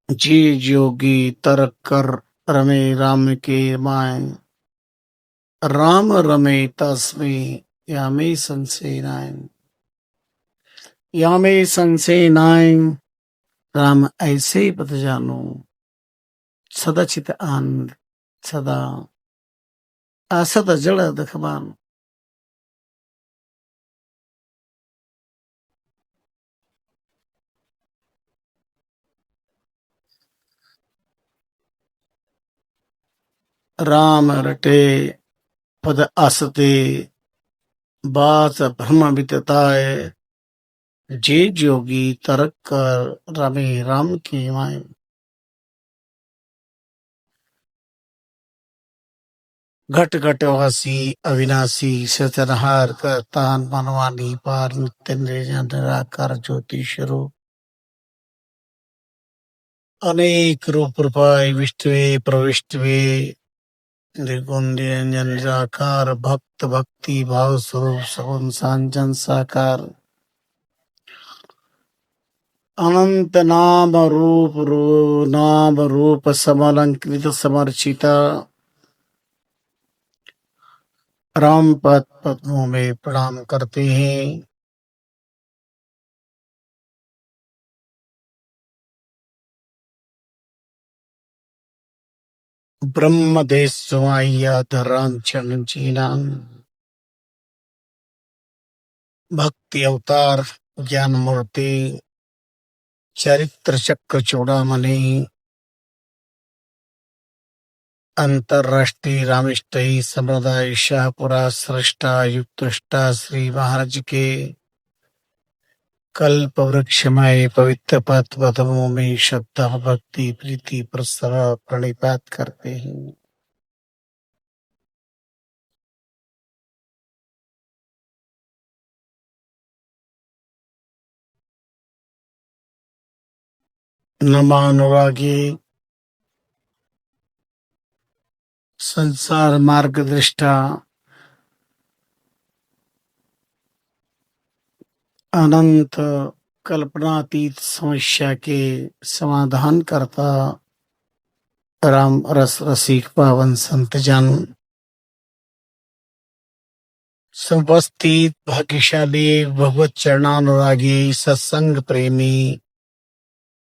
जी जोगी तर्क कर रमे राम के माए राम रमे तस्मे यामे संसेनाय यामे संसेनाय राम ऐसे पद जानो सदा चित आनंद सदा असत जड़ दखबान राम रटे पद असते बात भ्रम वितताय जे जोगी तर्क कर रमे राम के माए घट घट वासी अविनाशी सतनहार करतान मनवानी पार नित्य निरंजन निराकार ज्योति स्वरूप अनेक रूप रूपाय विष्टवे प्रविष्टवे निर्गुण निरंजन निराकार भक्त भक्ति भाव स्वरूप सगुण सांजन साकार अनंत नाम रूप समलंकृत समर्चिता राम पद पद्मों में प्रणाम करते हैं। ब्रह्मदेश सुमाइया धरांचरण जीना भक्ति अवतार ज्ञान मूर्ति चरित्र चक्र चूड़ामणि अंतरराष्ट्रीय रामिष्टई समुदाय शाहपुरा सृष्टा युक्तृष्टा श्री महाराज के कल्प वृक्षमय पवित्र पद पद्मों में श्रद्धा भक्ति प्रीति प्रसर प्रणिपात करते हैं। नमानुरागी संसार मार्गदृष्टा अनंत कल्पनातीत समस्या के समाधान करता राम रस रसिक पावन संत जन उपस्थित भाग्यशाली भगवत चरणानुरागी सत्संग प्रेमी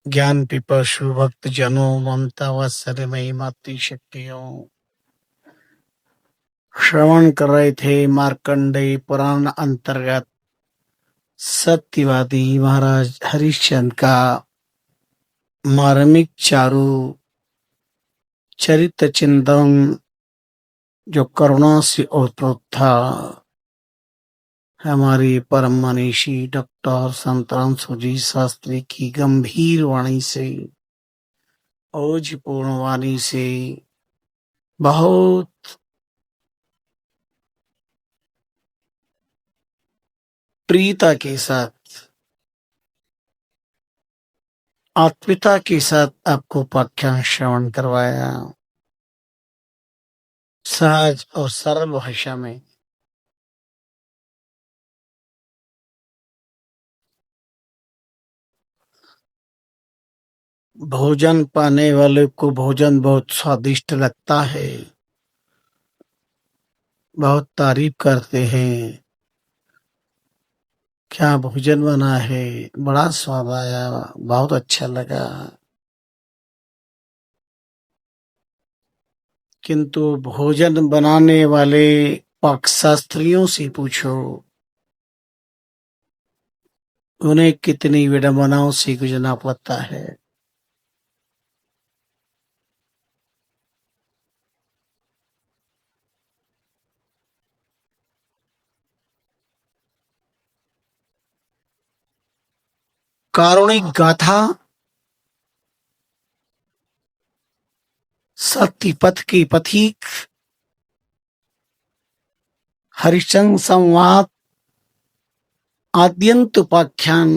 ज्ञान पिपासु भक्त जनों ममता वात्सल्यमयी मातृ शक्तियों श्रवण कर रहे थे मार्कंडेय पुराण अंतर्गत सत्यवादी महाराज हरिश्चंद्र का मार्मिक चारु चरित्र चिंतन जो करुणा से ओतप्रोत था। हमारी परम मनीषी डॉक्टर संतराम सुजी शास्त्री की गंभीर वाणी से ओजपूर्ण वाणी से बहुत प्रियता के साथ आत्मीयता के साथ आपको उपाख्यान श्रवण करवाया सहज और सरल भाषा में। भोजन पाने वाले को भोजन बहुत स्वादिष्ट लगता है, बहुत तारीफ करते हैं, क्या भोजन बना है, बड़ा स्वाद आया, बहुत अच्छा लगा। किंतु भोजन बनाने वाले पाकशास्त्रियों से पूछो उन्हें कितनी विडंबनाओं से गुजरना पड़ता है। कारुणिक गाथा सत्य पथ की पथिक हरिश्चंद्र संवाद आद्यंत उपाख्यान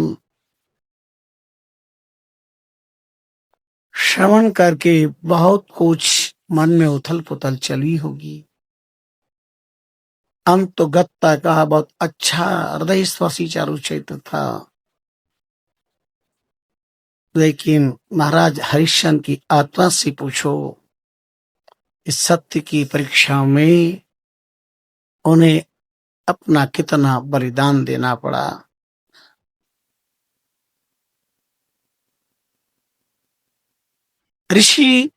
श्रवण करके बहुत कुछ मन में उथल पुथल चली होगी। अंत तो गत्ता का बहुत अच्छा हृदय स्पर्शी चारु चरित्र था। लेकिन महाराज हरिश्चंद्र की आत्मा से पूछो, इस सत्य की परीक्षा में उन्हें अपना कितना बलिदान देना पड़ा। ऋषि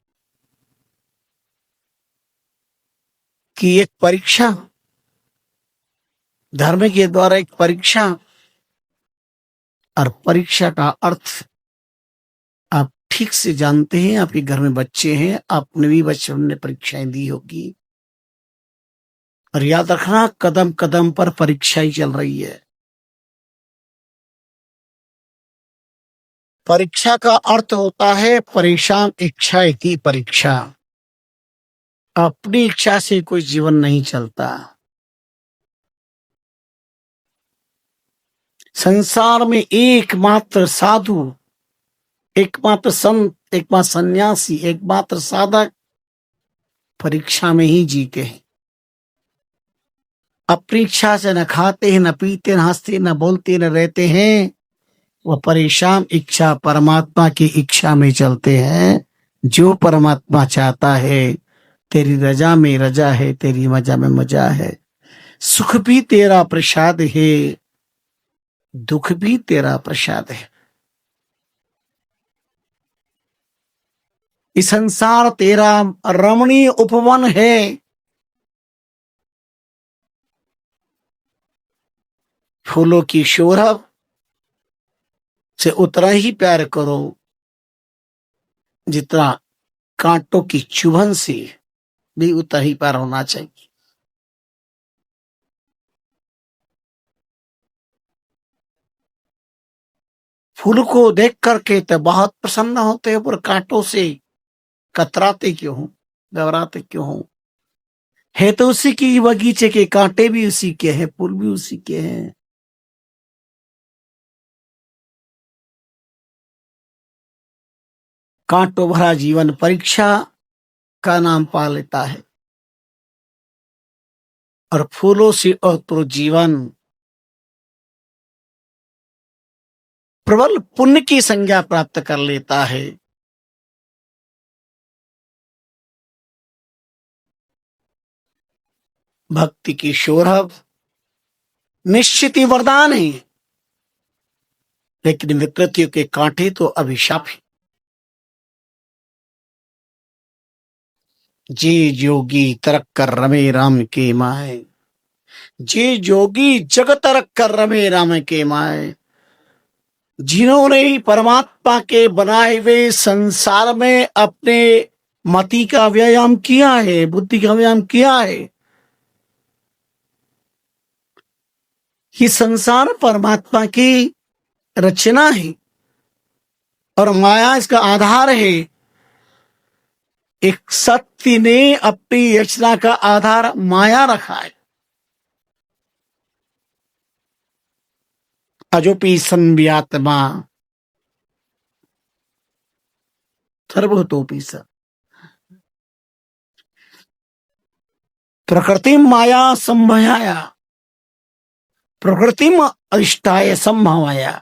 की एक परीक्षा, धर्म के द्वारा एक परीक्षा, और परीक्षा का अर्थ आप ठीक से जानते हैं। आपके घर में बच्चे हैं, आपने भी बचपन में परीक्षाएं दी होगी, और याद रखना कदम कदम पर परीक्षा ही चल रही है। परीक्षा का अर्थ होता है परेशान इच्छा की परीक्षा। अपनी इच्छा से कोई जीवन नहीं चलता। संसार में एकमात्र साधु, एकमात्र संत, एकमात्र सन्यासी, एकमात्र साधक परीक्षा में ही जीते हैं। अपनी इच्छा से न खाते हैं, न पीते, न हंसते, न बोलते, न रहते हैं। वह परेशान इच्छा परमात्मा की इच्छा में चलते हैं। जो परमात्मा चाहता है, तेरी रजा में रजा है, तेरी मजा में मजा है, सुख भी तेरा प्रसाद है, दुख भी तेरा प्रसाद है। इस संसार तेरा रमणीय उपवन है। फूलों की शोभा से उतना ही प्यार करो जितना कांटों की चुभन से भी उतना ही प्यार होना चाहिए। फूल को देख करके तो बहुत प्रसन्न होते हैं, पर कांटों से कतराते क्यों हो, घबराते क्यों हो? है तो उसी की बगीचे के, कांटे भी उसी के हैं, फूल भी उसी के हैं। कांटों भरा जीवन परीक्षा का नाम पा लेता है, और फूलों से तो जीवन प्रबल पुण्य की संज्ञा प्राप्त कर लेता है। भक्ति की शोभा निश्चित ही वरदान है, लेकिन विकृतियों के कांटे तो अभिशाप है। जे जोगी तरक कर रमे राम के माए, जे जोगी जग तरक कर रमे राम के माए। जिन्होंने ही परमात्मा के बनाए हुए संसार में अपने मति का व्यायाम किया है, बुद्धि का व्यायाम किया है। ये संसार परमात्मा की रचना है और माया इसका आधार है। एक सत्य ने अपनी रचना का आधार माया रखा है। अजोपि संव्यात्मा सर्वतोपि स, प्रकृति माया संभयाया, प्रकृति अरिष्टाय संभवाया।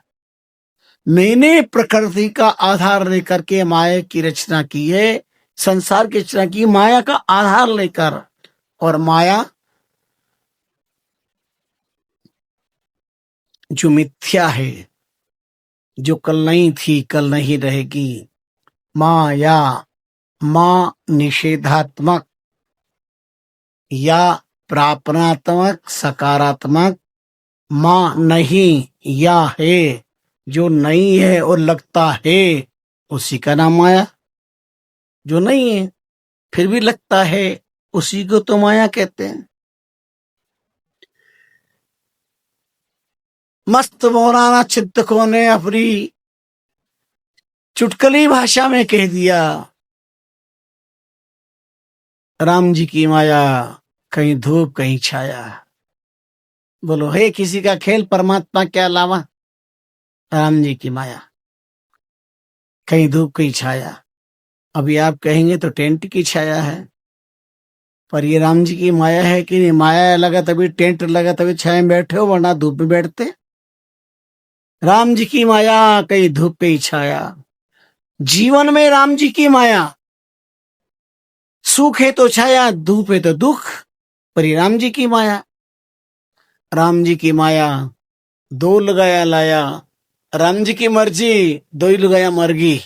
मैंने प्रकृति का आधार लेकर के माया की रचना की है, संसार की रचना की माया का आधार लेकर। और माया जो मिथ्या है, जो कल नहीं थी, कल नहीं रहेगी। माया मां निषेधात्मक या प्रापणात्मक सकारात्मक, मां नहीं या है, जो नहीं है और लगता है उसी का नाम माया। जो नहीं है फिर भी लगता है, उसी को तो माया कहते हैं। मस्त मौलाना चिंतकों ने अपनी चुटकुली भाषा में कह दिया, राम जी की माया कहीं धूप कहीं छाया। बोलो है किसी का खेल परमात्मा के अलावा? राम जी की माया कहीं धूप कहीं छाया। अभी आप कहेंगे तो टेंट की छाया है, पर ये राम जी की माया है कि नहीं? माया लगा तभी टेंट लगा, तभी छाया में बैठे हो, वरना धूप में बैठते। राम जी की माया कहीं धूप कहीं छाया। जीवन में राम जी की माया, सुख है तो छाया, धूप है तो दुख, पर ये राम जी की माया। राम जी की माया, दो लगाया लाया, राम जी की मर्जी, दो ही लगाया मरगी।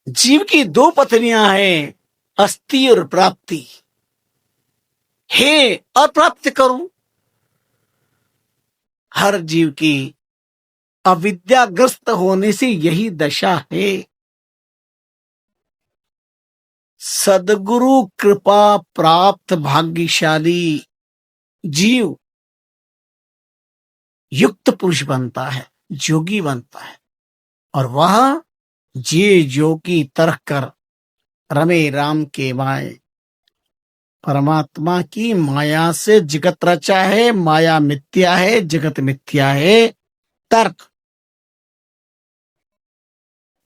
जीव की दो पत्नियां हैं, अस्थि और प्राप्ति। हे अप्राप्त करूं, हर जीव की अविद्याग्रस्त होने से यही दशा है। सदगुरु कृपा प्राप्त भाग्यशाली जीव युक्त पुरुष बनता है, जोगी बनता है, और वह जे जोगी तरह कर रमे राम के माए। परमात्मा की माया से जगत रचा है, माया मिथ्या है, जगत मिथ्या है। तर्क,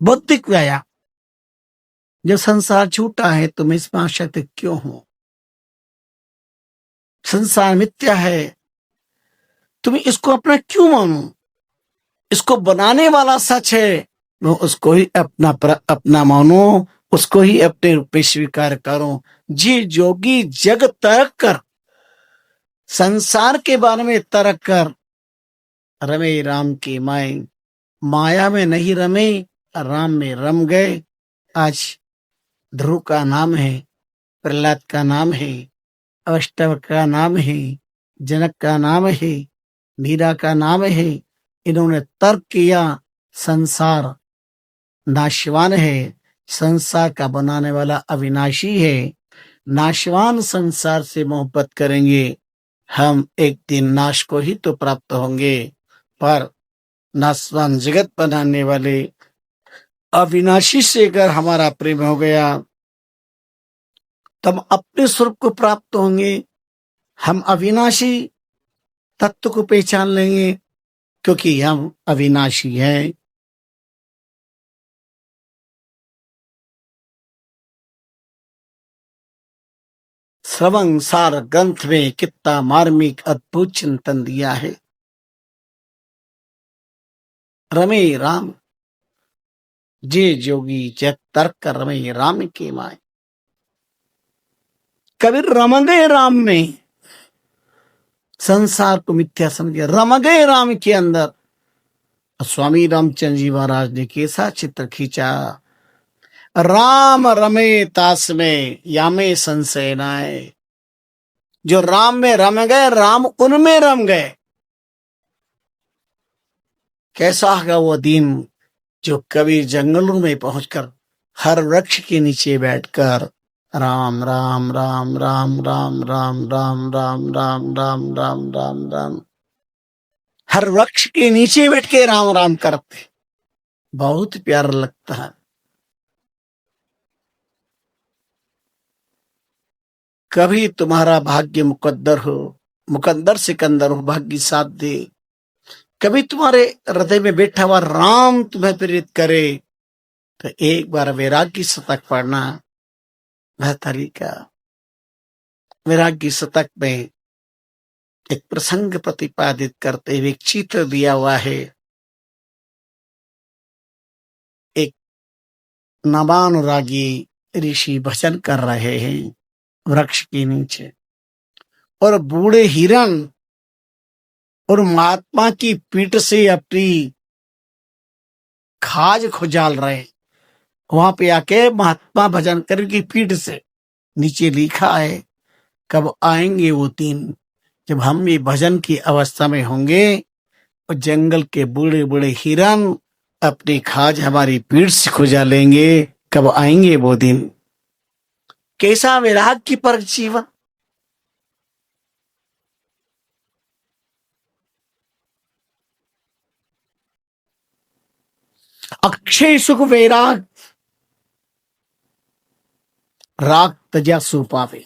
बौद्धिक व्यायाम। जब संसार छूटा है तो मैं इसमें आसक्त क्यों हूं? संसार मिथ्या है, तुम्हें इसको अपना क्यों मानो? इसको बनाने वाला सच है, मैं उसको ही अपना मानो, उसको ही अपने रूप में स्वीकार करो। जी जोगी जग तर्क कर, संसार के बारे में तर्क कर, रमे राम की माए। माया में नहीं रमे, राम में रम गए। आज ध्रुव का नाम है, प्रहलाद का नाम है, अष्टव का नाम है, जनक का नाम है, मीरा का नाम है। इन्होंने तर्क किया संसार नाशवान है, संसार का बनाने वाला अविनाशी है। नाशवान संसार से मोहब्बत करेंगे, हम एक दिन नाश को ही तो प्राप्त होंगे। पर नाशवान जगत बनाने वाले अविनाशी से अगर हमारा प्रेम हो गया, तब अपने स्वरूप को प्राप्त होंगे। हम अविनाशी तत्व को पहचान लेंगे, क्योंकि हम अविनाशी हैं। श्रवण सार ग्रंथ में कितना मार्मिक अद्भुत चिंतन दिया है। रमे राम जे जोगी जग तर्क कर रमे राम के माए। कबीर रम गए राम में, संसार को मिथ्या समझे रम गए राम के अंदर। स्वामी रामचंद्र जी महाराज ने कैसा चित्र खींचा। राम रमे तास में यामे संशय नाय। जो राम में रम गए, राम उनमें रम गए। कैसा होगा वो दिन जो कबीर जंगलों में पहुंचकर हर वृक्ष के नीचे बैठकर राम राम राम राम राम राम राम राम राम राम राम राम राम, हर वृक्ष के नीचे बैठ के राम राम करते, बहुत प्यारा लगता है। कभी तुम्हारा भाग्य मुकद्दर हो, मुकद्दर सिकंदर हो, भाग्य साथ दे। कभी तुम्हारे हृदय में बैठा हुआ राम तुम्हें प्रेरित करे, तो एक बार वैराग्य शतक पढ़ना। वह तरीका, वैराग्य शतक में एक प्रसंग प्रतिपादित करते हुए एक चित्र दिया हुआ है। एक नवानुरागी ऋषि भजन कर रहे हैं वृक्ष के नीचे, और बूढ़े हिरण और महात्मा की पीठ से अपनी खाज खुजाल रहे। वहां पे आके महात्मा भजन करके पीठ से नीचे लिखा है, कब आएंगे वो दिन जब हम भी भजन की अवस्था में होंगे और जंगल के बूढ़े बूढ़े हिरण अपनी खाज हमारी पीठ से खुजा लेंगे। कब आएंगे वो दिन। कैसा वैराग की परख जीवन। अक्षय सुख वैराग, राग तजा सो पावे।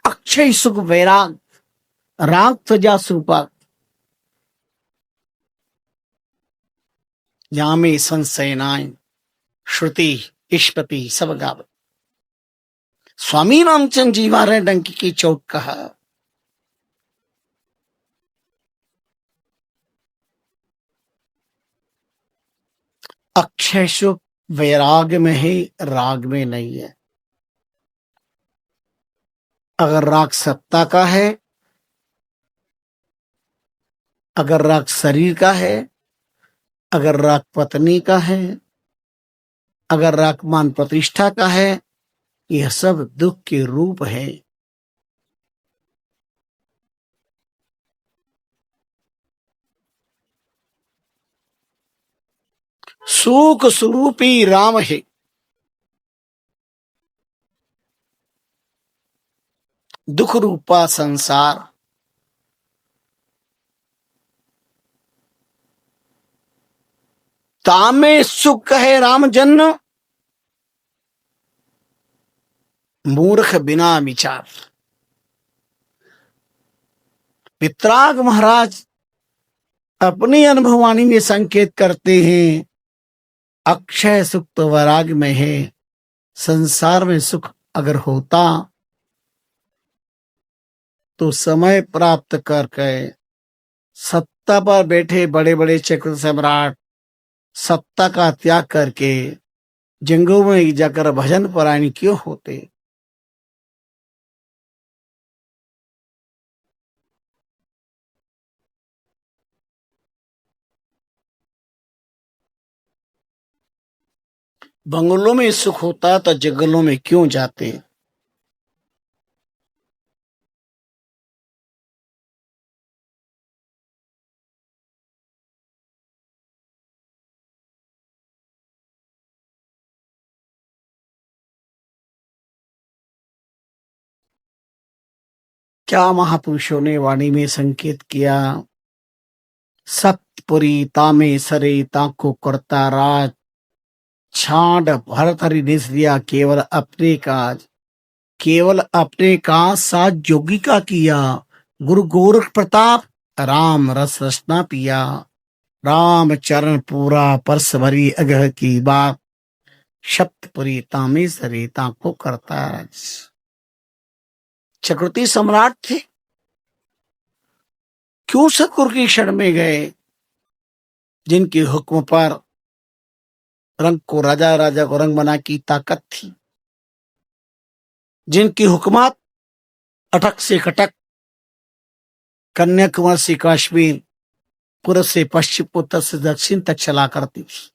अक्षय सुख वैराग, राग तजा सो पावे। यामे संशय नाय, श्रुति इष्पति सब गाव। स्वामी रामचंद्र जी महाराज डंकी की चोट कहा। अक्षय सुख वैराग्य में है, राग में नहीं है। अगर राग सत्ता का है, अगर राग शरीर का है, अगर राग पत्नी का है, अगर राग मान प्रतिष्ठा का है, यह सब दुख के रूप है। सुख स्वरूपी राम है। दुख रूपा संसार, तामे सुख है राम जन्म, मूर्ख बिना विचार। वितराग महाराज अपनी अनुभववाणी में संकेत करते हैं, अक्षय सुख तो वैराग्य में है। संसार में सुख अगर होता तो समय प्राप्त करके सत्ता पर बैठे बड़े बड़े चक्र सम्राट सत्ता का त्याग करके जंगलों में जाकर भजन परायण क्यों होते। बंगलों में सुख होता तो जंगलों में क्यों जाते। क्या महापुरुषों ने वाणी में संकेत किया, सतपुरी तामे सरे ताको करता राज, छांड भरत हरि निस दिया केवल अपने काज। केवल अपने काज साथ जोगी का किया, गुरु गोरख प्रताप राम रस रसना पिया। राम चरण पूरा परस भरी अगह की बात, सप्तपुरी तामे सरे ताको करता राज। चक्रवर्ती सम्राट थे, क्यों सतगुरु की शरण में गए, जिनके हुक्म पर रंग को राजा राजा को रंग बना की ताकत थी, जिनकी हुकूमत अटक से कटक, कन्याकुमारी से कश्मीर, पूर्व से पश्चिम, उत्तर से दक्षिण तक चला करती थी।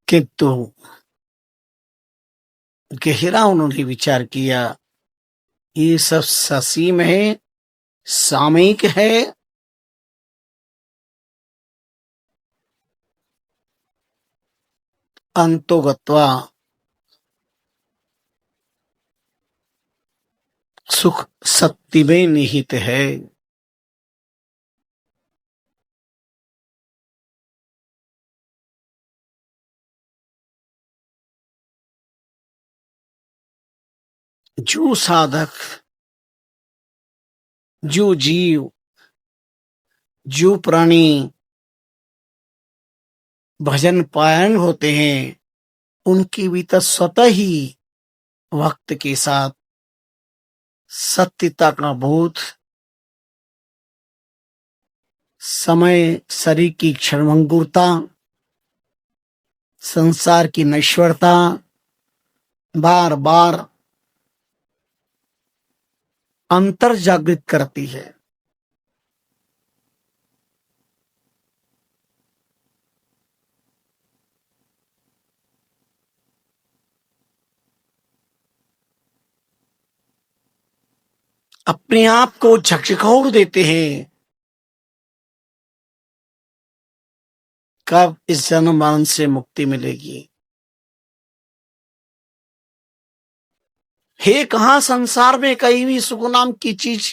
किंतु गहरा उन्होंने विचार किया, ये सब ससीम है, सामयिक है। अंतोगत्वा सुख सत्य में निहित है। जो साधक, जो जीव, जो प्राणी भजन पायन होते हैं, उनके भीतर स्वतः ही वक्त के साथ सत्यता का बोध, समय शरीर की क्षणभंगुरता, संसार की नश्वरता बार बार अंतर जागृत करती है। अपने आप को झकझोर देते हैं, कब इस जन्म मरण से मुक्ति मिलेगी। हे, कहां संसार में कहीं भी सुख नाम की चीज।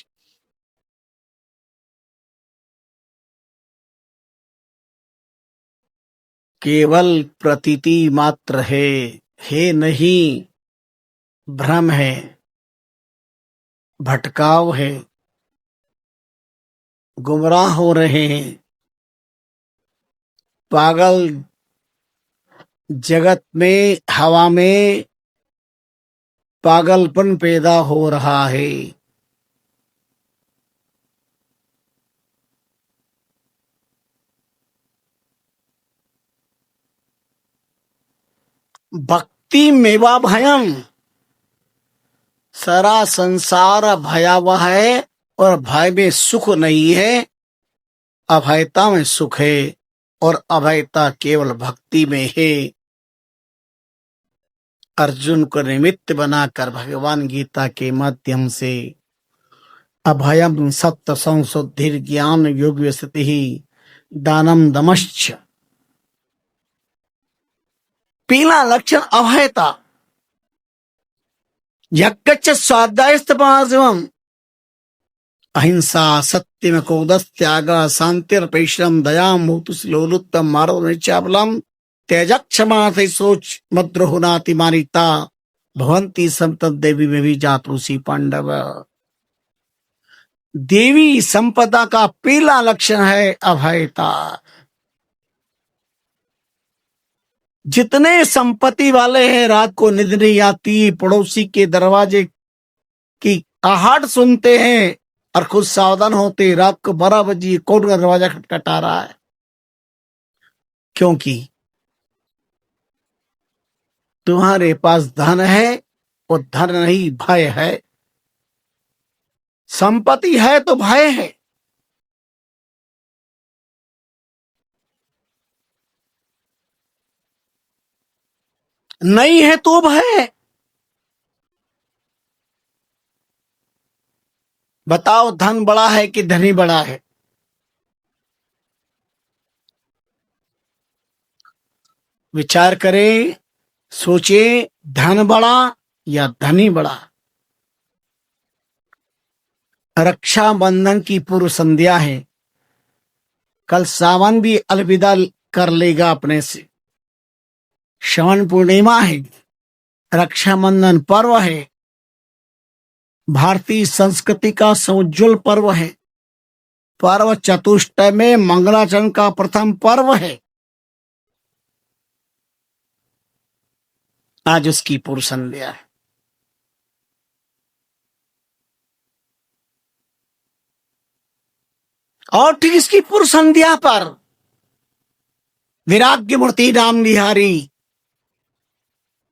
केवल प्रतीति मात्र है नहीं, भ्रम है, भटकाव है, गुमराह हो रहे हैं। पागल जगत में, हवा में पागलपन पैदा हो रहा है। भक्ति मेवा भयम, सारा संसार भयावह है और भय में सुख नहीं है, अभयता में सुख है और अभयता केवल भक्ति में है। अर्जुन को निमित्त बनाकर भगवान गीता के माध्यम से अभयम सत्य संशुद्धि ज्ञान योग स्थिति दानम दमश्च, पीला लक्षण अभयता, यज्ञ स्वाध्यायस्तमाजवम, अहिंसा सत्यम क्रोधस् त्याग शांतिर्पैशम दया मुक्तुलोलुत्तम मारो निचाबलम त्यज क्षमा सोच मद्रोहुनाति मानिता भवंती संतत देवी में भी जातरूसी पांडव। देवी संपदा का पहला लक्षण है अभयता। जितने संपत्ति वाले हैं रात को नींद नहीं आती, पड़ोसी के दरवाजे की आहट सुनते हैं और खुद सावधान होते, रात को 12 बजे कौन का दरवाजा खटखटा रहा है, क्योंकि तुम्हारे पास धन है और धन नहीं भय है। संपत्ति है तो भय है। नहीं है तो भय है। बताओ धन बड़ा है कि धनी बड़ा है? विचार करें, सोचें, धन बड़ा या धनी बड़ा? रक्षाबंधन की पूर्व संध्या है, कल सावन भी अलविदा कर लेगा अपने से। श्रवण पूर्णिमा है, रक्षाबंधन पर्व है, भारतीय संस्कृति का समुज्वल पर्व है, पर्व चतुष्टय में मंगलाचरण का प्रथम पर्व है। आज उसकी पूर्व संध्या है। और ठीक इसकी पूर्व संध्या पर विराग्य मूर्ति नाम निहारी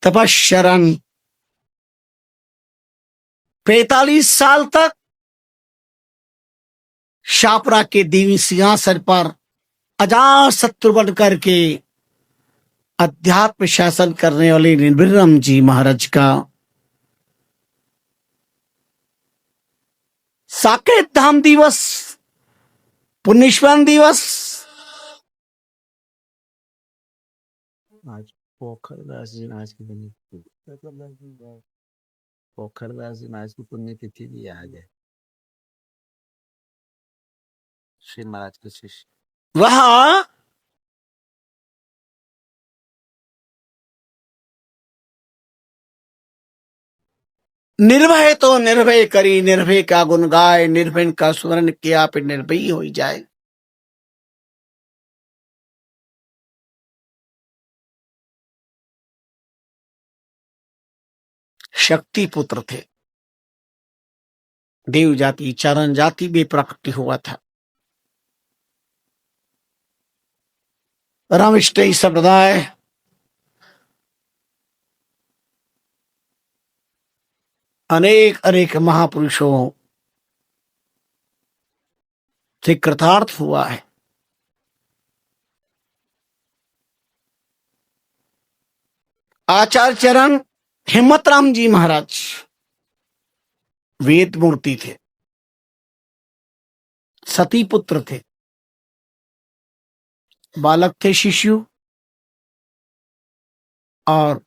तपश्चरण 45 साल तक शापरा के देवी सिंहासन पर अजात शत्रु बन करके अध्यात्म शासन करने वाले निर्विक्रम जी महाराज का साकेत धाम दिवस, पुण्यस्मरण दिवस। आज पोखरदास जी महाराज की पोखरदास जी महाराज की पुण्यतिथि भी आज है। श्री महाराज के शिष्य वह निर्भय तो निर्भय करी, निर्भय का गुण गाय, निर्भय का स्मरण किया फिर निर्भय हो जाए। शक्ति पुत्र थे, देव जाति चरण जाति भी प्रकट हुआ था। रामष्टयी संप्रदाय अनेक अनेक महापुरुषों से कृतार्थ हुआ है। आचार्य चरण हिम्मत राम जी महाराज वेद मूर्ति थे, सती पुत्र थे, बालक थे शिशु, और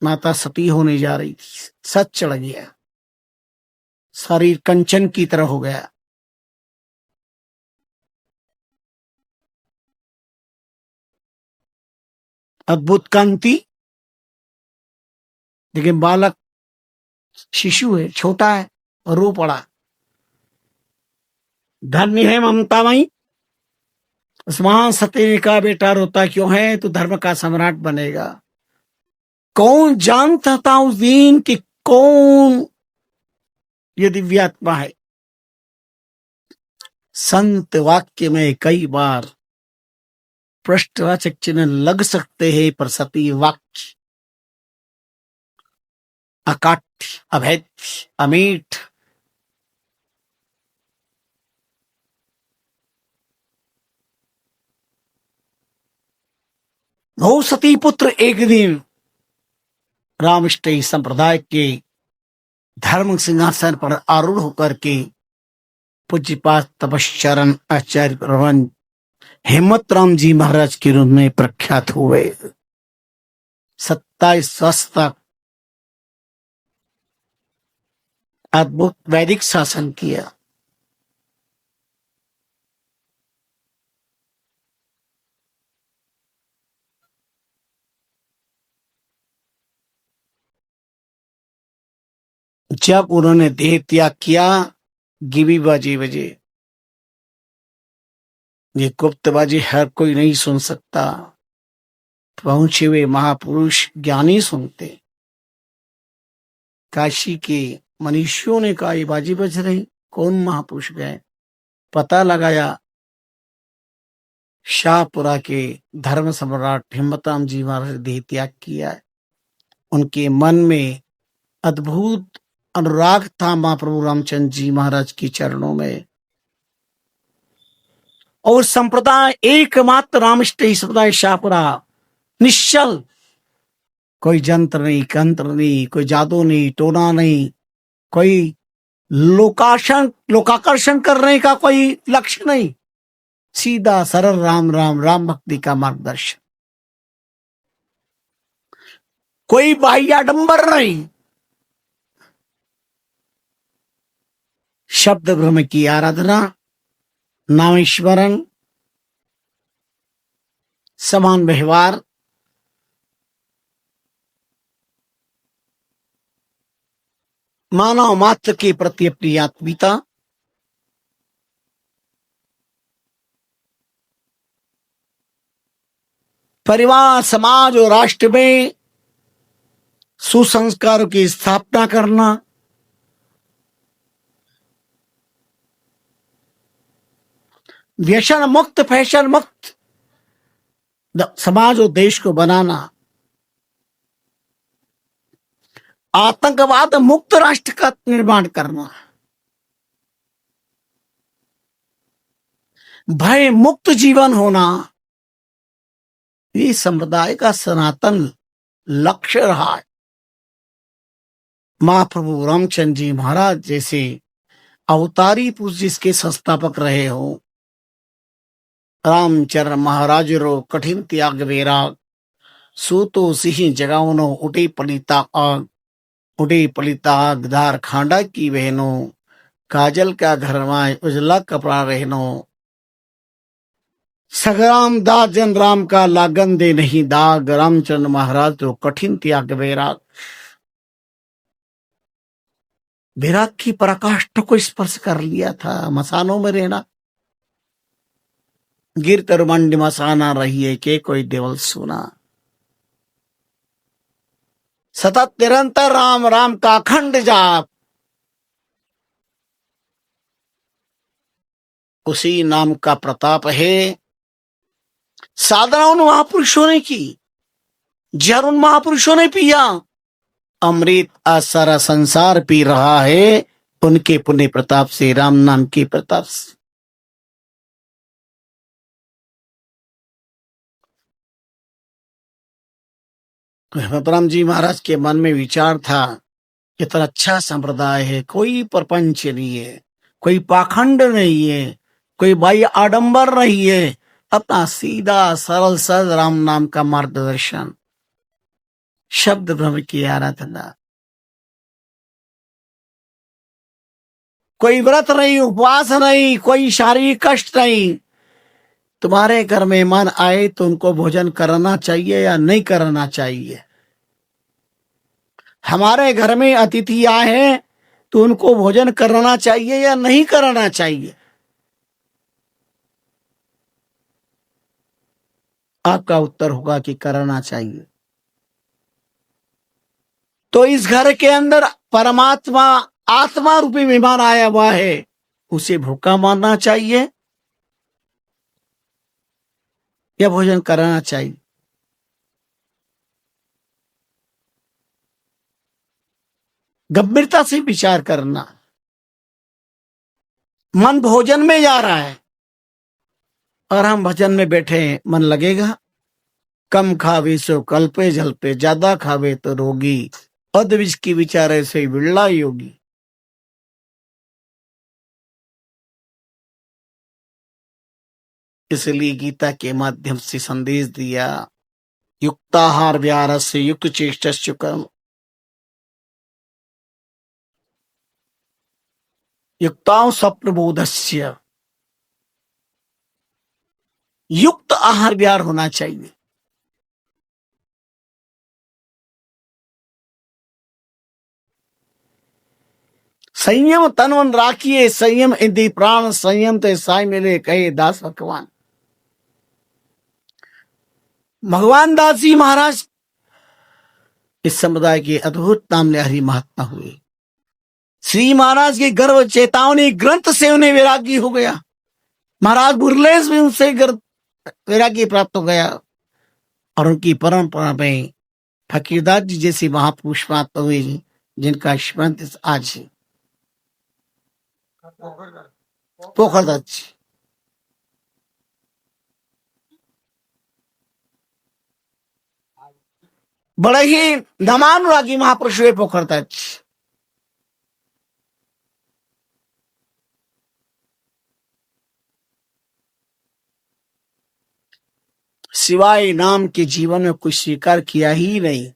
माता सती होने जा रही थी। सच चढ़ गया, शरीर कंचन की तरह हो गया। अद्भुत कांति, लेकिन बालक शिशु है, छोटा है और रो पड़ा। धन्य है ममतामयी, उस महान सती का बेटा रोता क्यों है? तो धर्म का सम्राट बनेगा। कौन जानता था उस दिन कि कौन ये दिव्य आत्मा है? संत वाक्य में कई बार प्रश्नवाचक चिन्ह लग सकते हैं, पर सती वाक्य अकाट्य, अभेद्य, अमीठ। नौ सती पुत्र एक दिन रामष्टयी संप्रदाय के धर्म सिंहासन पर आरूढ़ होकर के पूज्यपाद तपश्चरण आचार्य प्रवन हेमत राम जी महाराज के रूप में प्रख्यात हुए। 27 वर्ष तक अद्भुत वैदिक शासन किया। जब उन्होंने देह त्याग किया, गिवी बाजी बजे। ये गुप्तबाजी हर कोई नहीं सुन सकता, पहुंचे हुए महापुरुष ज्ञानी सुनते। काशी के मनीषियों ने कहा ये बाजी बज रही, कौन महापुरुष गए? पता लगाया, शाहपुरा के धर्म सम्राट हिम्मतराम जी महाराज ने देह त्याग किया है। उनके मन में अद्भुत अनुराग था महाप्रभु रामचंद्र जी महाराज के चरणों में, और संप्रदाय एकमात्र रामष्टयी संप्रदाय शाहपुरा, निश्चल, कोई जंत्र नहीं, कंत्र नहीं, कोई जादू नहीं, टोना नहीं, कोई लोकाकर्षण करने का कोई लक्ष्य नहीं, सीधा सरल राम राम राम भक्ति का मार्गदर्शन, कोई बाह्य आडंबर नहीं, शब्द ब्रह्म की आराधना, नामेश्वरन, समान व्यवहार, मानव मात्र के प्रति अपनी आत्मीयता, परिवार, समाज और राष्ट्र में सुसंस्कारों की स्थापना करना, व्यसन मुक्त, फैशन मुक्त समाज और देश को बनाना, आतंकवाद मुक्त राष्ट्र का निर्माण करना, भय मुक्त जीवन होना, ये संप्रदाय का सनातन लक्ष्य रहा है। महाप्रभु रामचंद्र जी महाराज जैसे अवतारी पुरुष जिसके संस्थापक रहे हो, रामचरण महाराज रो कठिन त्याग वैराग, सूतो सिंह जगावनो उठे पलिता आग, उठे पलिता आग धार खांडा की बहनों, काजल का घर माए उजला कपड़ा रहनो, सगराम दास जन राम का लागन दे नहीं दाग, रामचंद्र महाराज तो कठिन त्याग वैराग। वैराग की पराकाष्ठा को स्पर्श कर लिया था। मसानों में रहना, गिर तरमंड मसाना रही है के कोई देवल सुना, सतत निरंतर राम राम का अखंड जाप, उसी नाम का प्रताप है। साधना उन महापुरुषों ने की, जर उन महापुरुषों ने पिया, अमृत आज सारा संसार पी रहा है उनके पुण्य प्रताप से, राम नाम के प्रताप से। हिम्मतराम जी महाराज के मन में विचार था, इतना अच्छा संप्रदाय है, कोई प्रपंच नहीं है, कोई पाखंड नहीं है, कोई बाह्य आडंबर नहीं है, अपना सीधा सरल सद राम नाम का मार्गदर्शन, शब्द ब्रह्म की आराधना, कोई व्रत नहीं, उपवास नहीं, कोई शारीरिक कष्ट नहीं। तुम्हारे घर मेहमान आए तो उनको भोजन करना चाहिए या नहीं करना चाहिए? हमारे घर में अतिथि आए हैं तो उनको भोजन करना चाहिए या नहीं करना चाहिए? आपका उत्तर होगा कि करना चाहिए। तो इस घर के अंदर परमात्मा आत्मा रूपी मेहमान आया हुआ है, उसे भूखा मारना चाहिए या भोजन कराना चाहिए? गंभीरता से विचार करना। मन भोजन में जा रहा है और हम भजन में बैठे हैं, मन लगेगा? कम खावे सो कल्पे जल्पे, ज्यादा खावे तो रोगी, अद्विज की विचारे से बिरला योगी। इसलिए गीता के माध्यम से संदेश दिया, युक्ताहार व्यारस्य युक्त चेष्टस्य कर्म, युक्ताओं स्वप्नबोधस्य। युक्त आहार विहार होना चाहिए। संयम तन मन राखिए, संयम इंद्रिय प्राण, संयम ते साई मिले कहे दास भगवान। भगवान दास जी महाराज इस समुदाय के अद्भुत नामनिहारी महात्मा हुए। श्री महाराज के गर्भ चेतावनी ग्रंथ से उन्हें वैराग्य हो गया। महाराज बुरलेस भी उनसे वैराग्य प्राप्त हो गया और उनकी परंपरा में फकीरदास जी जैसे महापुरुष प्राप्त हुए जिनका स्मरण आज है। पोखरदास जी बड़े ही धमानुरागी महापुरुष हुए पोखरदास जी। सिवाय नाम के जीवन में कुछ स्वीकार किया ही नहीं।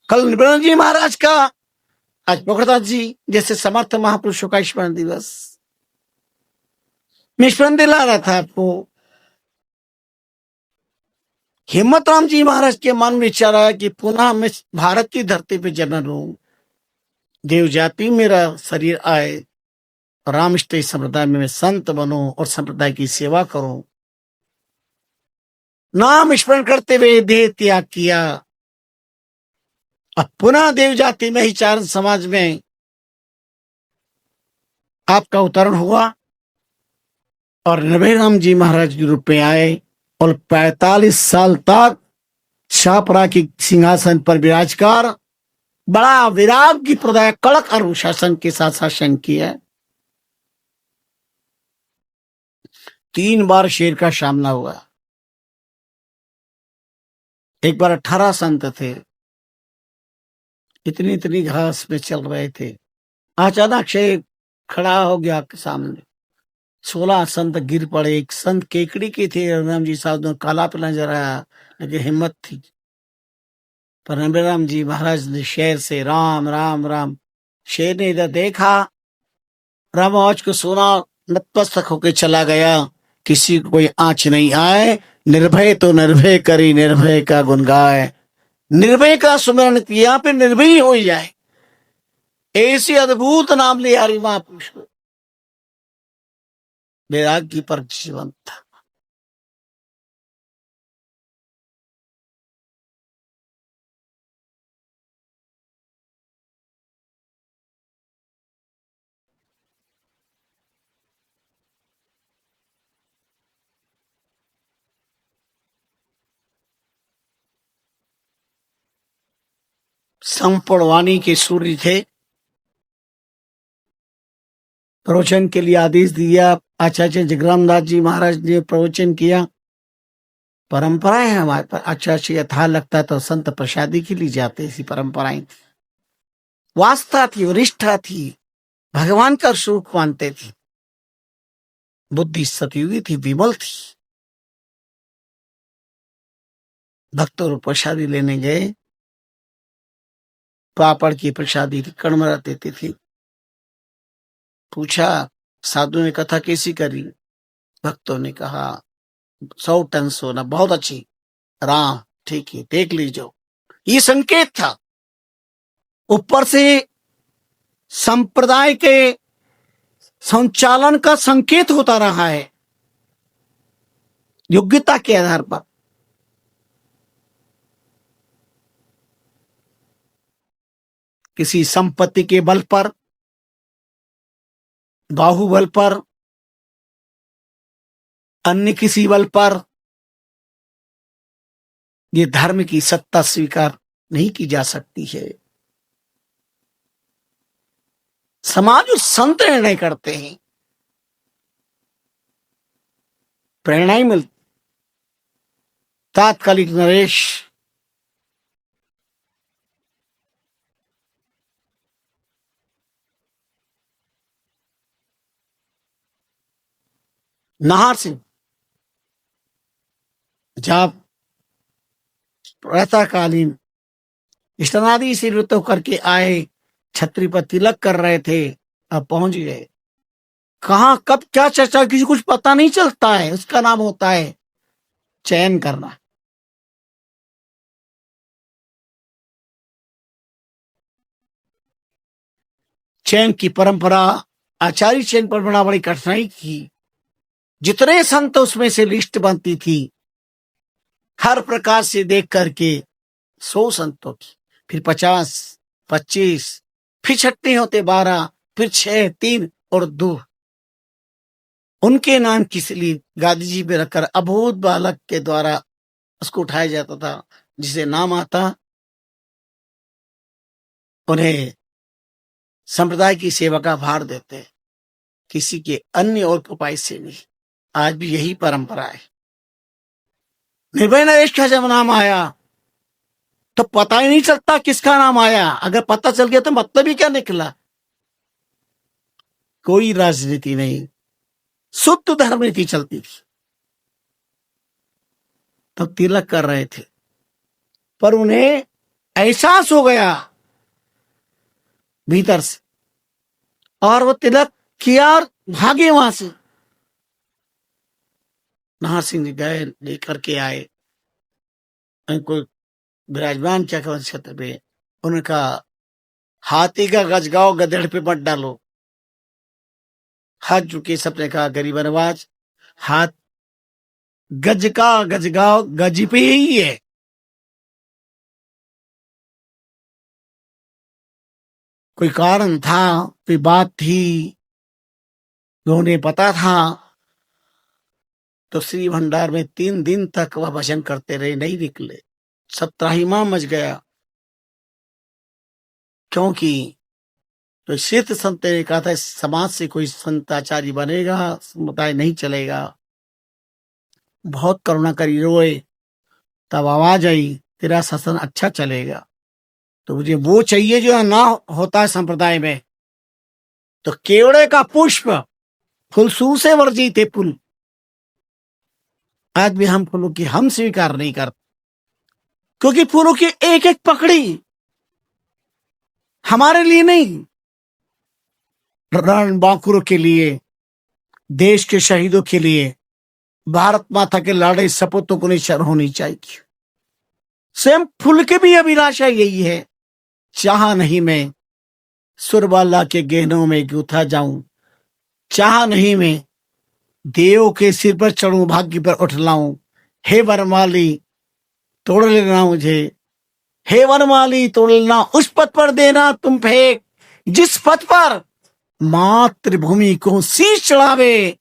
कल निबंध जी महाराज का, आज पोखरदास जी जैसे समर्थ महापुरुषों का स्मरण दिवस। मैं स्मरण दिला रहा था आपको। हिम्मत राम जी महाराज के मन में विचार आया कि पुनः मैं भारत की धरती पे जन्म लूं, देव जाति मेरा शरीर आए, रामष्ट संप्रदाय में मैं संत बनूं और संप्रदाय की सेवा करूं। नाम स्मरण करते हुए देह त्याग किया। अब पुनः देव जाति में ही चार समाज में आपका अवतरण हुआ और निर्भय राम जी महाराज के रूप में आए और 45 साल तक शाहपुरा की सिंहासन पर विराजकर बड़ा विराग की प्रदाय कड़क अनुशासन के साथ शासन किया। 3 बार शेर का सामना हुआ। एक बार 18 संत थे, इतनी घास में चल रहे थे, अचानक शेर खड़ा हो गया के सामने। 16 संत गिर पड़े। एक संत केकड़ी के थे, राम जी साहब ने काला पे नजर आया, लेकिन हिम्मत थी। पर राम जी महाराज ने शेर से राम राम राम। शेर ने इधर देखा, राम आवाज को सुना, नतमस्तक होके चला गया। किसी को कोई आंच नहीं आए। निर्भय तो निर्भय करी, निर्भय का गुण गाए। निर्भय का सुमरण किया पे निर्भय हो जाए। ऐसी अद्भुत नाम निहारी महापुरुष वैराग्य पर जीवन था। संपूर्ण वाणी के सूर्य थे। प्रवचन के लिए आदेश दिया। आचार्य जगरामदास जी महाराज ने प्रवचन किया। परंपरा है हमारे पर। आचार्य यथा लगता तो संत प्रसादी के लिए जाते। ऐसी परंपराएं थी, वास्ता थी, वरिष्ठा थी, भगवान का स्वरूप मानते थे। बुद्धि सतयुगी थी, विमल थी। भक्त और प्रसादी लेने गए। पापड़ की प्रसादी कड़मरा देती थी। पूछा, साधु ने कथा कैसी करी? भक्तों ने कहा 100 टन सोना, बहुत अच्छी। राम, ठीक है, देख लीजिए। ये संकेत था। ऊपर से संप्रदाय के संचालन का संकेत होता रहा है योग्यता के आधार पर। किसी संपत्ति के बल पर, बाहुबल पर, अन्य किसी बल पर ये धर्म की सत्ता स्वीकार नहीं की जा सकती है। समाज और संत निर्णय करते हैं, प्रेरणा ही मिलती। तात्कालिक नरेश नाहर सिंह जब प्रातःकालीन स्नादि से ऋतु करके आए, छतरी पर तिलक कर रहे थे, अब पहुंच गए। कहां कब क्या चर्चा किसी कुछ पता नहीं चलता है। उसका नाम होता है चयन करना। चयन की परंपरा, आचार्य चयन परंपरा बड़ी कठिनाई की। जितने संत उसमें से लिस्ट बनती थी, हर प्रकार से देख करके 100 संतों की, फिर 50, 25, फिर छठे होते 12, फिर 6, 3 और 2। उनके नाम किसी लिए गादी जी पे रखकर अबोध बालक के द्वारा उसको उठाया जाता था। जिसे नाम आता उन्हें संप्रदाय की सेवा का भार देते, किसी के अन्य और उपाय से नहीं। आज भी यही परंपरा है। निर्भय नरेश का जब नाम आया तो पता ही नहीं चलता किसका नाम आया। अगर पता चल गया तो मतलब ही क्या निकला। कोई राजनीति नहीं, शुद्ध धर्म नीति चलती थी। तब तिलक कर रहे थे, पर उन्हें एहसास हो गया भीतर से, और वो तिलक किया और भागे वहां से। नाहर सिंह जी गए, लेकर के आए, उनको विराजमान क्या कहा छत्र पे। उन्होंने कहा, हाथी का गजगांव गधेड़ पे मत डालो। हाथ झुके, सबने कहा गरीब नवाज, हाथ गज का गजगांव गज पे ही है। कोई कारण था, कोई बात थी, उन्हें पता था। तो श्री भंडार में 3 दिन तक वह भजन करते रहे, नहीं निकले। सब त्राहिमाम मच गया, क्योंकि तो श्वेत संत ने कहा था समाज से कोई संत आचार्य बनेगा, समुदाय नहीं चलेगा। बहुत करुणा करी, रोए। तब आवाज आई, तेरा शासन अच्छा चलेगा। तो मुझे वो चाहिए जो ना होता है संप्रदाय में। तो केवड़े का पुष्प फुलसू से वर्जित है पुल। आज भी हम फूलों की हम स्वीकार नहीं करते, क्योंकि फूलों की एक एक पकड़ी हमारे लिए नहीं, रण बांकुरों के लिए, देश के शहीदों के लिए, भारत माता के लाड़े सपूतों को निशर होनी चाहिए। स्वयं फूल की भी अभिलाषा यही है। चाह नहीं मैं सुरबाला के गहनों में गूथा जाऊं, चाह नहीं मैं देवों के सिर पर चढ़ूं, भाग्य पर उठ लाऊं। हे वरमाली तोड़ लेना मुझे, हे वनमाली तोड़ लेना, उस पथ पर देना तुम फेंक जिस पथ पर मातृभूमि को शीश चढ़ावे।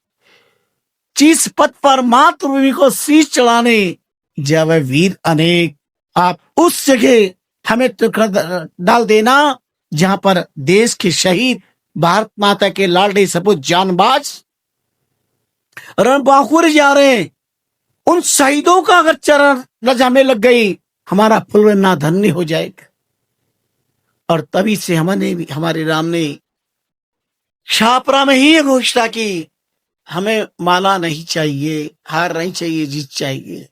जिस पथ पर मातृभूमि को शीश चढ़ाने जब वीर अनेक, आप उस जगह हमें तो डाल देना जहां पर देश के शहीद, भारत माता के लाडले सपूत जानबाज रणबांकुर जा रहे हैं। उन शहीदों का अगर चरण रज हमें लग गई, हमारा फुल ना धन्य हो जाएगा। और तभी से हमने भी, हमारे राम ने शाहपुरा में ही घोषणा की, हमें माला नहीं चाहिए, हार नहीं चाहिए, जीत चाहिए।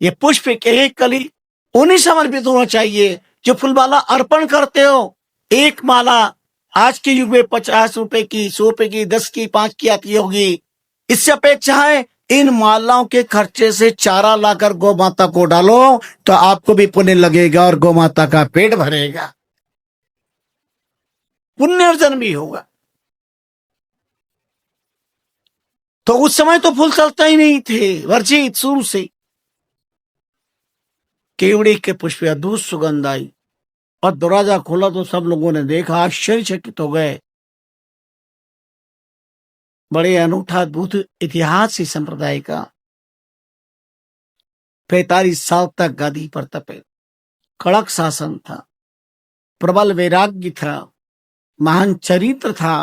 ये पुष्प के कली उन्हें समर्पित होना चाहिए जो फुलमाला अर्पण करते हो। एक माला आज के युग में 50 रुपए की, 100 रुपए की, 10 की, 5 की आती होगी। इससे अपेक्षा है इन मालाओं के खर्चे से चारा लाकर गौ माता को डालो, तो आपको भी पुण्य लगेगा और गौ माता का पेट भरेगा, पुण्य अर्जन भी होगा। तो उस समय तो फूल चलते ही नहीं थे, वर्जित शुरू से। केवड़े के पुष्प अद्भुत सुगंध आई और दरवाजा खोला तो सब लोगों ने देखा, आश्चर्यचकित हो गए। बड़े अनूठा अद्भुत इतिहास इस संप्रदाय का। 45 साल तक गद्दी पर तपे। कड़क शासन था, प्रबल वैराग्य था, महान चरित्र था।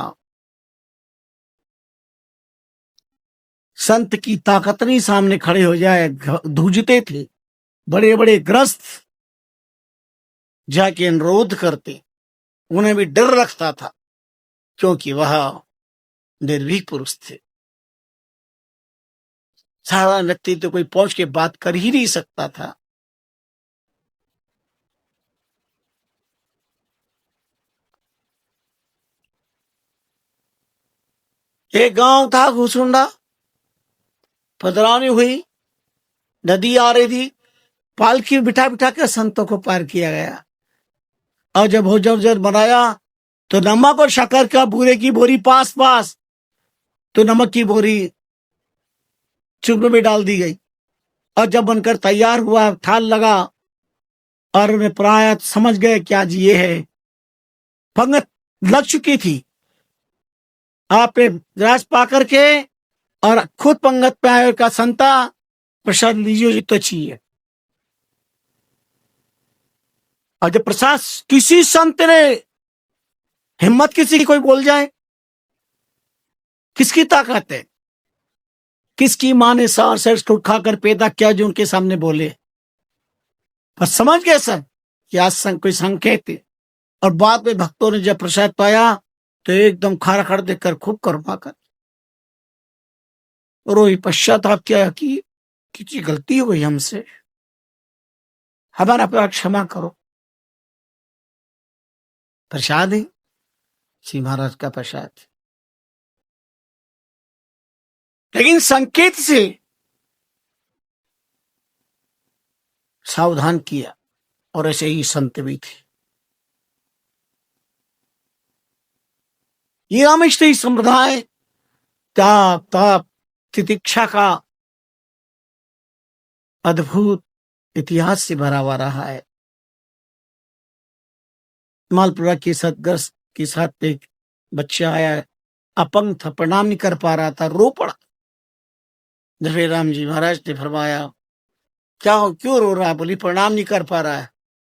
संत की ताकत नहीं सामने खड़े हो जाए, धूजते थे। बड़े बड़े ग्रस्त जाके अनुरोध करते, उन्हें भी डर लगता था, क्योंकि वह निर्भीक पुरुष थे। साधारण व्यक्ति तो कोई पहुंच के बात कर ही नहीं सकता था। एक गांव था घुसुंडा, पधरानी हुई, नदी आ रही थी, पालकी बिठा बिठा के संतों को पार किया गया। और जब भोजन बनाया तो नमक और शक्कर का बूरे की बोरी पास पास, तो नमक की बोरी चूल्हे में डाल दी गई। और जब बनकर तैयार हुआ, थाल लगा, और उन्हें प्रायः समझ गए कि आज ये है। पंगत लग चुकी थी, आपने ग्रास पा करके और खुद पंगत पे आए का संता प्रसाद लीजिए तो चाहिए। और जब प्रसाद किसी संत ने हिम्मत किसी की कोई बोल जाए, किसकी ताकत है? किसकी मां ने सार से खाकर पैदा किया जो उनके सामने बोले? पर समझ गए सब कि आज कोई संकेत है। और बाद में भक्तों ने जब प्रसाद पाया तो एकदम खारा खड़ देखकर खूब करुणा कर रोई, पश्चाताप किया कि किसी गलती हो गई हमसे, हमारा अपराध क्षमा करो। प्रसाद है, श्री महाराज का प्रसाद। लेकिन संकेत से सावधान किया, और ऐसे ही संत भी थे। ये रामेश्वरी संप्रदाय त्याग, ताप, तितिक्षा का अद्भुत इतिहास से भरा हुआ रहा है। मालपुरा के सदग्रस्त के साथ एक बच्चा आया, अपंग था, प्रणाम नहीं कर पा रहा था, रो पड़ा। जब राम जी महाराज ने फरमाया, क्या हो, क्यों रो रहा है? बोली, प्रणाम नहीं कर पा रहा है।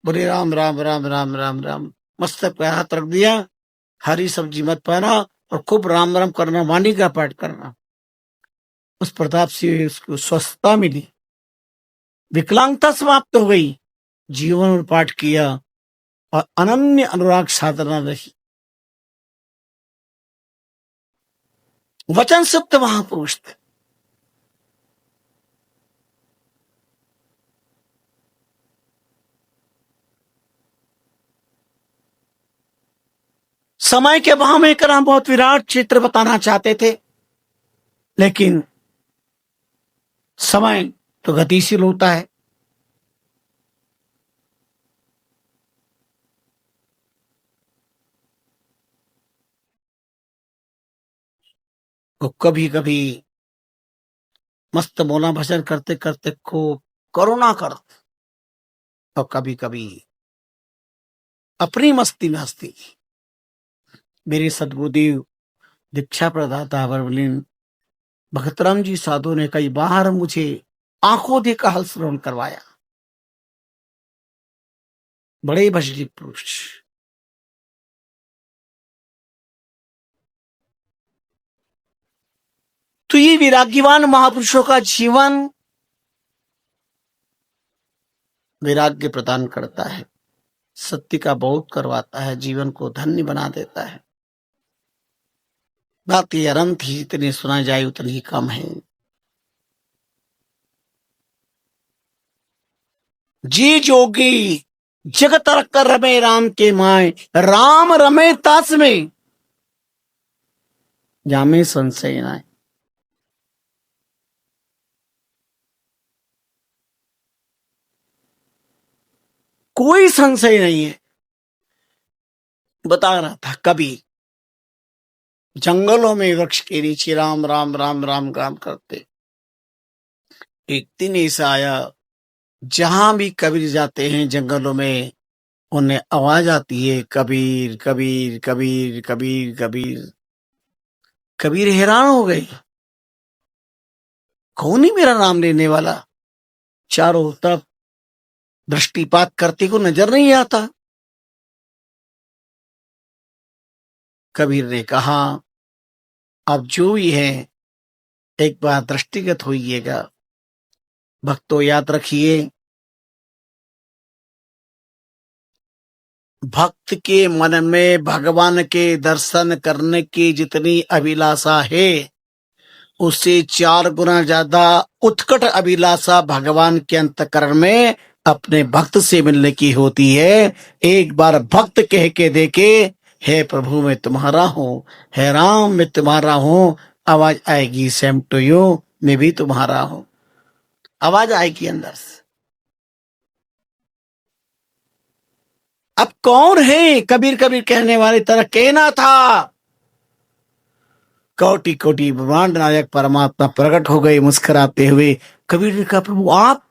बोले, राम राम राम राम राम राम। मस्तक पे हाथ रख दिया, हरी सब्जी मत पाना, और खूब राम राम करना, वाणी का पाठ करना। उस प्रताप से उसको स्वस्थता मिली, विकलांगता समाप्त हो गई, जीवन में पाठ किया और अनन्य अनुराग साधना रही। वचन सुप्त महापुरुष थे। समय के बहाव में कर हम बहुत विराट चित्र बताना चाहते थे, लेकिन समय तो गतिशील होता है। वो कभी कभी मस्त मौला भजन करते करते खूब करुणा करते, और कभी कभी अपनी मस्ती में हंसती। मेरे सदगुरुदेव दीक्षा प्रदाता वर्वलीन भगतराम जी साधु ने कई बार मुझे आंखों देखा हल श्रवण करवाया। बड़े भजनी पुरुष। तो ये विराग्यवान महापुरुषों का जीवन वैराग्य प्रदान करता है, सत्य का बोध करवाता है, जीवन को धन्य बना देता है। बात ये अनंत ही, इतनी सुना जाए उतनी ही कम है। जी जोगी जगत रख रमे राम के माए, राम रमे तास में जामे संशय नाय। कोई संशय नहीं है। बता रहा था, कभी जंगलों में वृक्ष के नीचे राम राम राम राम राम करते, एक दिन ऐसा आया, जहां भी कबीर जाते हैं जंगलों में, उन्हें आवाज आती है, कबीर कबीर कबीर कबीर कबीर। कबीर हैरान हो गए, कौन ही मेरा नाम लेने वाला? चारों तरफ दृष्टिपात करते को नजर नहीं आता। कबीर ने कहा, अब जो ही है एक बार दृष्टिगत होइएगा। भक्तों याद रखिए, भक्त के मन में भगवान के दर्शन करने की जितनी अभिलाषा है, उससे 4 गुना ज्यादा उत्कट अभिलाषा भगवान के अंतःकरण में अपने भक्त से मिलने की होती है। एक बार भक्त कह के देखे, हे प्रभु मैं तुम्हारा हूं, हे राम मैं तुम्हारा हूं, आवाज आएगी सेम टू यू, मैं भी तुम्हारा हूं, आवाज आएगी अंदर से। अब कौन है कबीर कबीर कहने वाली तरह कहना था। कोटि कोटि ब्रह्मांड नायक परमात्मा प्रकट हो गए मुस्कुराते हुए। कबीर ने कहा, प्रभु आप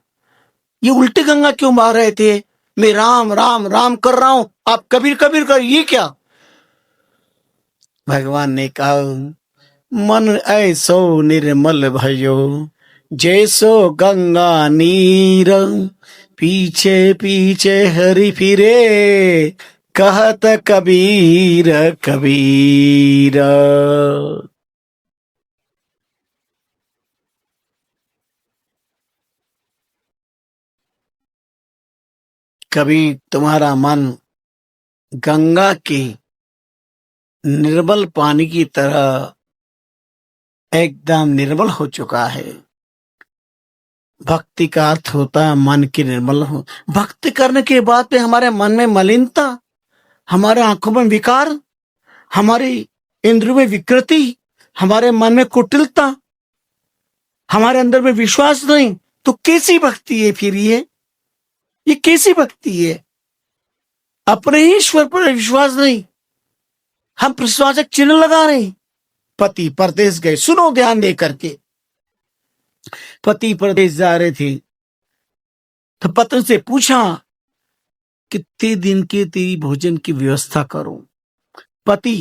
ये उल्टी गंगा क्यों मार रहे थे? मैं राम राम राम कर रहा हूं, आप कबीर कबीर कर, ये क्या? भगवान ने कहा, मन ऐसो निर्मल भयो, जैसो गंगा नीर, पीछे पीछे हरि फिरे, कहत कबीर कबीर। कभी तुम्हारा मन गंगा के निर्मल पानी की तरह एकदम निर्मल हो चुका है। भक्ति का अर्थ होता है मन की निर्मल हो। भक्ति करने के बाद में हमारे मन में मलिनता, हमारे आंखों में विकार, हमारी इंद्रियों में विकृति, हमारे मन में कुटिलता, हमारे अंदर में विश्वास नहीं, तो कैसी भक्ति है फिर ये कैसी भक्ति है? अपने ही ईश्वर पर विश्वास नहीं, हम प्रश्नवाचक चिन्ह लगा रहे। पति परदेश गए, सुनो ध्यान दे करके। पति परदेश जा रहे थे तो पत्नी से पूछा, कितने दिन के तेरी भोजन की व्यवस्था करूं? पति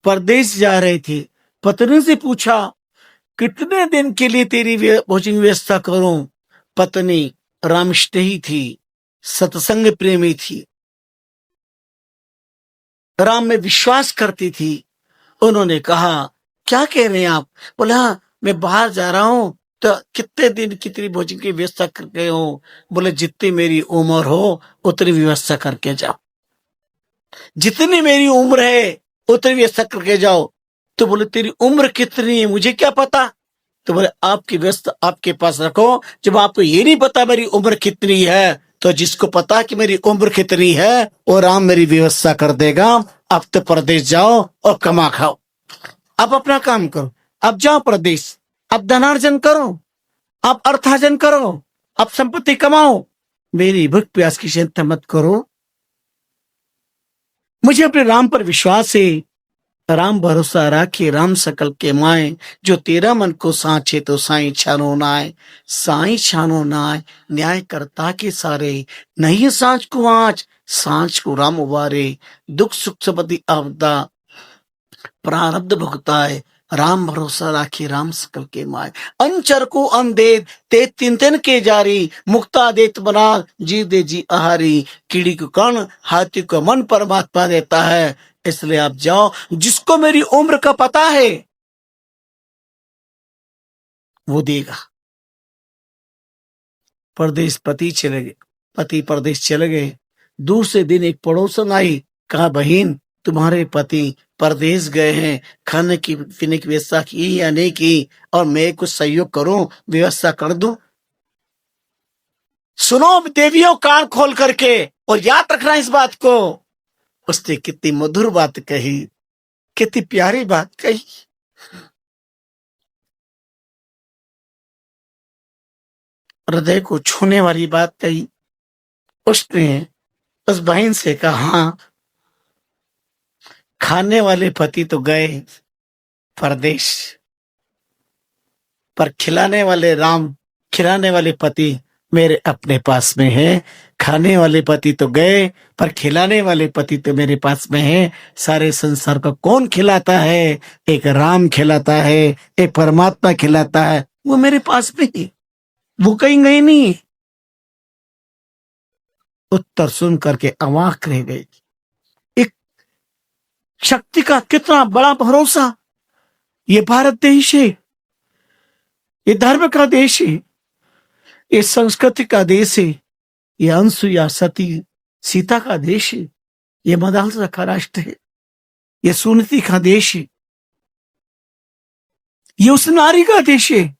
परदेश जा रहे थे, पत्नी से पूछा, कितने दिन के लिए तेरी भोजन व्यवस्था करूं? पत्नी रामस्नेही थी, सत्संग प्रेमी थी, राम में विश्वास करती थी। उन्होंने कहा, क्या कह रहे हैं आप? बोले, हाँ मैं बाहर जा रहा हूं, तो कितने दिन की तेरी भोजन की व्यवस्था करके हो? बोले, जितनी मेरी उम्र हो उतनी व्यवस्था करके जाओ, जितनी मेरी उम्र है उतनी व्यवस्था करके जाओ। तो बोले, तेरी उम्र कितनी है, मुझे क्या पता? तो बोले, आपकी व्यवस्था आपके पास रखो। जब आपको ये नहीं पता मेरी उम्र कितनी है, तो जिसको पता कि मेरी उम्र कितनी है वो राम मेरी व्यवस्था कर देगा। अब तो प्रदेश जाओ और कमा खाओ, अब अपना काम करो, अब जाओ प्रदेश, अब धनार्जन करो, अब अर्थार्जन करो, अब संपत्ति कमाओ, मेरी भूख प्यास की चिंता मत करो। मुझे अपने राम पर विश्वास है, राम भरोसा राखे, राम सकल के माए, जो तेरा मन को सांचे तो साई छानो नाय, साई छानो नाय, न्याय करता के सारे, नहीं सांच को आँच, सांच को राम उबारे, दुख सुख संपत्ति आपदा प्रारब्ध भुगताए, राम भरोसा राखे, राम सकल के माए, अंचर को अंधे ते तीन तीन के जारी, मुक्ता देत बना जी दे जी आहारी, कीड़ी को कण हाथी को मन परमात्मा देता है। इसलिए आप जाओ, जिसको मेरी उम्र का पता है वो देगा। परदेश पति चले गए, पति परदेश चले गए। दूसरे दिन एक पड़ोसन आई, कहा, बहन तुम्हारे पति परदेश गए हैं, खाने की पीने की व्यवस्था की या नहीं की, और मैं कुछ सहयोग करूं, व्यवस्था कर दूं? सुनो देवियों, कान खोल करके, और याद रखना इस बात को। उसने कितनी मधुर बात कही, कितनी प्यारी बात कही। हृदय को छूने वाली बात कही। उसने उस बहन से कहा, हाँ, खाने वाले पति तो गए परदेश, पर खिलाने वाले राम, खिलाने वाले पति मेरे अपने पास में है। खाने वाले पति तो गए, पर खिलाने वाले पति तो मेरे पास में है। सारे संसार को कौन खिलाता है? एक राम खिलाता है, एक परमात्मा खिलाता है, वो मेरे पास में है, वो कहीं गए नहीं। उत्तर सुन करके अवाक रह गई। एक शक्ति का कितना बड़ा भरोसा। ये भारत देश है, ये धर्म का देश है, ये संस्कृति का देश है, ये अनसुईया सती सीता का देश है, ये मदालसा का राष्ट्र है, ये सुनीति का देश है, ये उस नारी का देश है।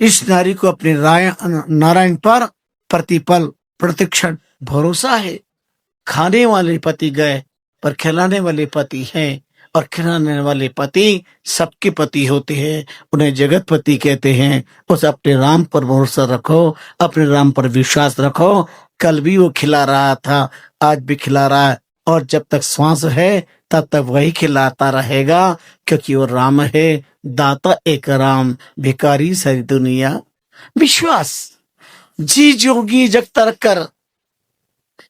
इस नारी को अपने नारायण पर प्रतिपल प्रतिक्षण भरोसा है। खाने वाले पति गए पर खिलाने वाले पति हैं, और खिलाने वाले पति सबके पति होते हैं, उन्हें जगत पति कहते हैं। उस अपने राम पर भरोसा रखो, अपने राम पर विश्वास रखो। कल भी वो खिला रहा था, आज भी खिला रहा है, और जब तक श्वास है तब तक वही खिलाता रहेगा, क्योंकि वो राम है, दाता एक राम, भिखारी सारी दुनिया। विश्वास जी जोगी जग तर कर,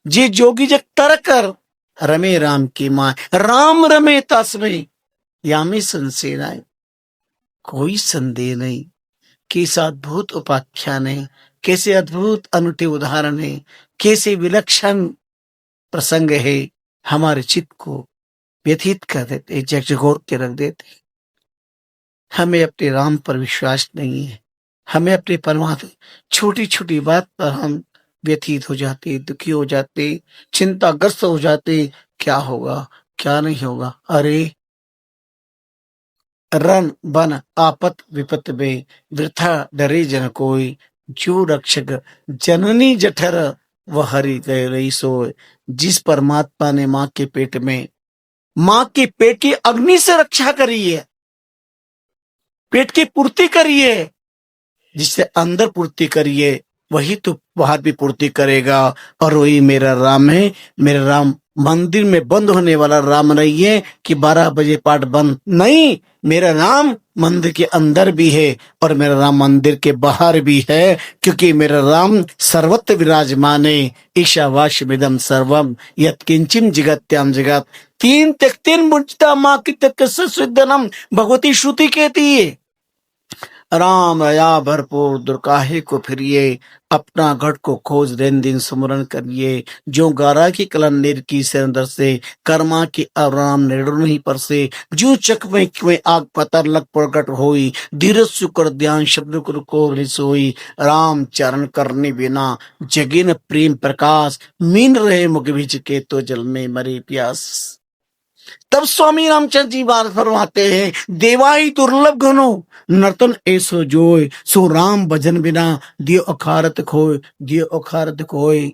जी जोगी जग तर कर, रमे राम की माँ, राम रमे तस्में यामी संसेनाएं। कोई संदेह नहीं, कैसा अद्भुत उपाख्यान है, कैसे अद्भुत अनूठे उदाहरण है, कैसे विलक्षण प्रसंग है। हमारे चित्त को व्यथित कर देते, झकझोर के रख देते। हमें अपने राम पर विश्वास नहीं है, हमें अपने परमात्मा, छोटी छोटी बात पर हम व्यथित हो जाते, दुखी हो जाते, चिंताग्रस्त हो जाते। क्या होगा, क्या नहीं होगा। अरे रन बन आपत विपत में, वृथा डरे जन कोई, जो रक्षक जननी जठर वह हरि गए रही सोए। जिस परमात्मा ने माँ के पेट में, माँ के पेट की अग्नि से रक्षा करी है, पेट की पूर्ति करी है, जिससे अंदर पूर्ति करिए वही तो बाहर भी पूर्ति करेगा। और वही मेरा राम है। मेरा राम मंदिर में बंद होने वाला राम नहीं है कि 12 बजे पाठ बंद, नहीं। मेरा राम मंदिर के अंदर भी है और मेरा राम मंदिर के बाहर भी है, क्योंकि मेरा राम सर्वत्र विराजमान है। ईशावास्यमिदं सर्वम यत्किंचित जगत्याम जगत, तीन तक तीन मुझता माँ की तक सिद्धनम, भगवती श्रुति कहती है। राम रया भरपूर दुर्काहे को फिरिए, अपना गढ़ को खोज दिन दिन सुमरन करिए। जो गारा की कलन नीर की सिरंदर से, कर्मा की अवराम निर्णय नहीं पर से। जो चक में आग पतर लग प्रकट होई, धीरज सुकर ध्यान शब्द को सोई। राम चरण करने बिना जगिन प्रेम प्रकाश, मीन रहे मुख भिज के तो जल में मरे प्यास। तब स्वामी रामचंद्र जी बात फरमाते हैं, देवाई दुर्लभ घनो नर्तन ऐसो जोय, सो राम भजन बिना दियो अखारत खोय, दियो अखारत खोय।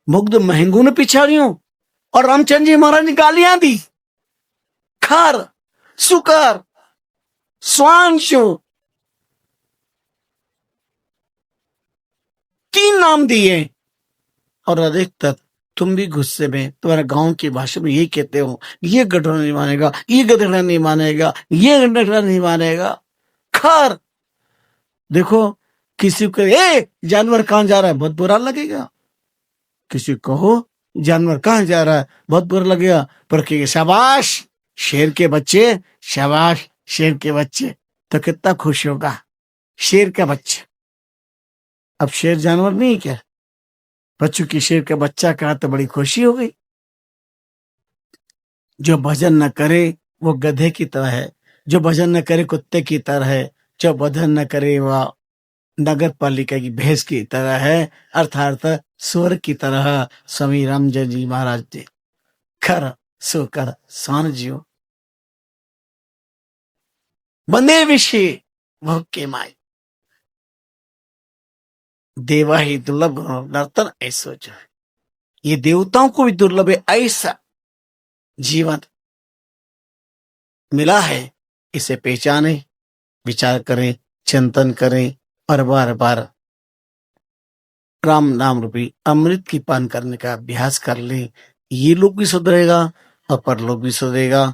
मुग्ध महंगून पिछाड़ियों, और रामचंद्र जी महाराज ने गालियां दी। खार, सुकर, स्वांशु, 3 नाम दिए। और अधिकतर तुम भी गुस्से में, तुम्हारे गांव की भाषा में यही कहते हो, ये गधड़ा नहीं मानेगा, ये गधड़ा नहीं मानेगा, ये गधड़ा नहीं मानेगा। खर देखो, किसी को ए जानवर कहां जा रहा है, बहुत बुरा लगेगा। किसी को कहो जानवर कहां जा रहा है, बहुत बुरा लगेगा। पर कहेंगे शाबाश शेर के बच्चे, शाबाश शेर के बच्चे, तो कितना खुश होगा शेर का बच्चा। अब शेर जानवर नहीं क्या, बच्चों की शेर का बच्चा कहा तो बड़ी खुशी हो गई। जो भजन न करे वो गधे की तरह है, जो भजन न करे कुत्ते की तरह है, जो भजन न करे वह नगर पालिका की भैंस की तरह है, अर्थात स्वर की तरह। स्वामी रामचंद्र जी महाराज जी खर सो कर स्वान जियो, बंदे विषय भोग के माई, देवा ही दुर्लभ नर्तन ऐसो जो है। ये देवताओं को भी दुर्लभ है, ऐसा जीवन मिला है। इसे पहचाने, विचार करें, चिंतन करें और बार बार राम नाम रूपी अमृत की पान करने का अभ्यास कर लें। ये लोग भी सुधरेगा और परलोक भी सुधरेगा।